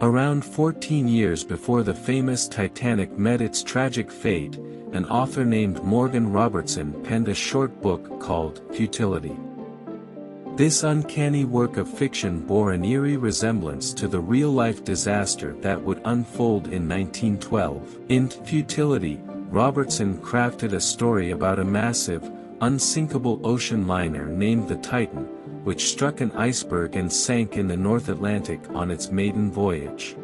Around 14 years before the famous Titanic met its tragic fate, an author named Morgan Robertson penned a short book called Futility. This uncanny work of fiction bore an eerie resemblance to the real-life disaster that would unfold in 1912. In Futility, Robertson crafted a story about a massive, unsinkable ocean liner named the Titan, which struck an iceberg and sank in the North Atlantic on its maiden voyage.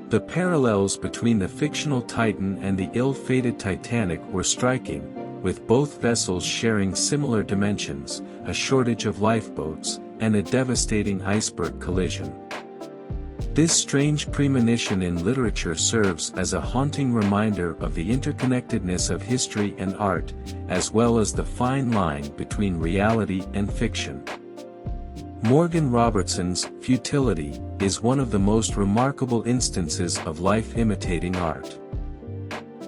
The parallels between the fictional Titan and the ill-fated Titanic were striking, with both vessels sharing similar dimensions, a shortage of lifeboats, and a devastating iceberg collision. This strange premonition in literature serves as a haunting reminder of the interconnectedness of history and art, as well as the fine line between reality and fiction. Morgan Robertson's Futility is one of the most remarkable instances of life imitating art.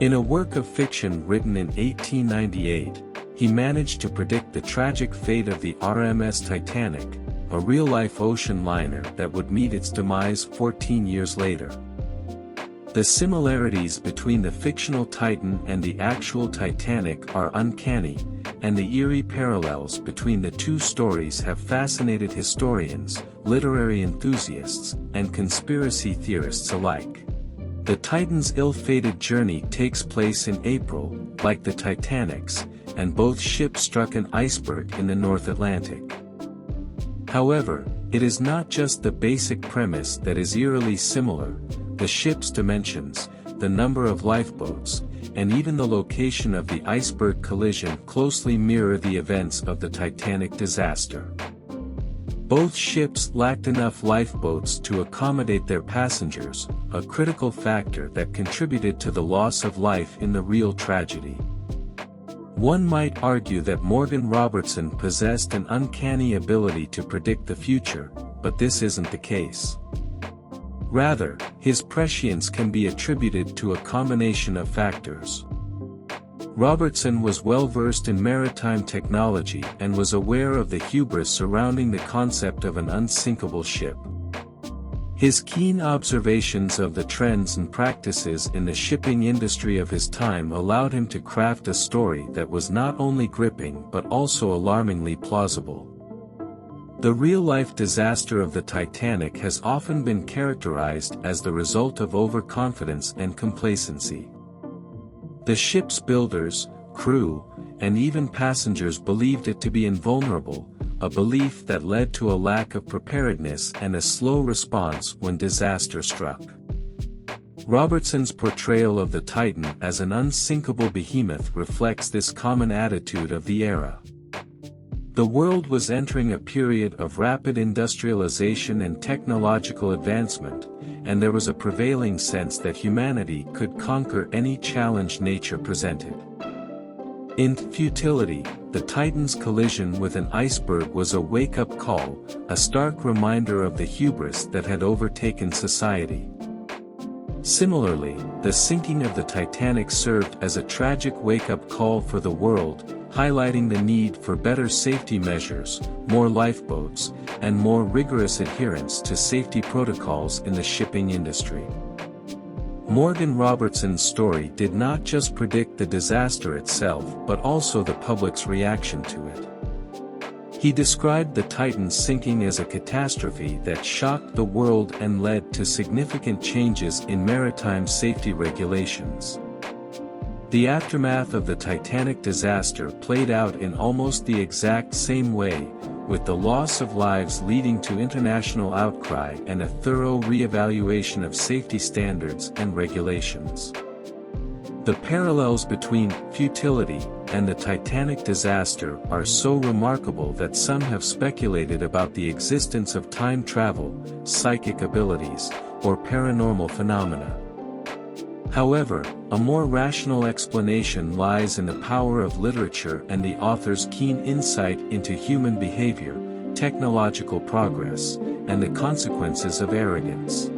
In a work of fiction written in 1898, he managed to predict the tragic fate of the RMS Titanic, a real-life ocean liner that would meet its demise 14 years later. The similarities between the fictional Titan and the actual Titanic are uncanny, and the eerie parallels between the two stories have fascinated historians, literary enthusiasts, and conspiracy theorists alike. The Titan's ill-fated journey takes place in April, like the Titanic's, and both ships struck an iceberg in the North Atlantic. However, it is not just the basic premise that is eerily similar. The ship's dimensions, the number of lifeboats, and even the location of the iceberg collision closely mirror the events of the Titanic disaster. Both ships lacked enough lifeboats to accommodate their passengers, a critical factor that contributed to the loss of life in the real tragedy. One might argue that Morgan Robertson possessed an uncanny ability to predict the future, but this isn't the case. Rather, his prescience can be attributed to a combination of factors. Robertson was well versed in maritime technology and was aware of the hubris surrounding the concept of an unsinkable ship. His keen observations of the trends and practices in the shipping industry of his time allowed him to craft a story that was not only gripping but also alarmingly plausible. The real-life disaster of the Titanic has often been characterized as the result of overconfidence and complacency. The ship's builders, crew, and even passengers believed it to be invulnerable, a belief that led to a lack of preparedness and a slow response when disaster struck. Robertson's portrayal of the Titan as an unsinkable behemoth reflects this common attitude of the era. The world was entering a period of rapid industrialization and technological advancement, and there was a prevailing sense that humanity could conquer any challenge nature presented. In Futility, the Titan's collision with an iceberg was a wake-up call, a stark reminder of the hubris that had overtaken society. Similarly, the sinking of the Titanic served as a tragic wake-up call for the world, highlighting the need for better safety measures, more lifeboats, and more rigorous adherence to safety protocols in the shipping industry. Morgan Robertson's story did not just predict the disaster itself but also the public's reaction to it. He described the Titan's sinking as a catastrophe that shocked the world and led to significant changes in maritime safety regulations. The aftermath of the Titanic disaster played out in almost the exact same way, with the loss of lives leading to international outcry and a thorough re-evaluation of safety standards and regulations. The parallels between Futility and the Titanic disaster are so remarkable that some have speculated about the existence of time travel, psychic abilities, or paranormal phenomena. However, a more rational explanation lies in the power of literature and the author's keen insight into human behavior, technological progress, and the consequences of arrogance.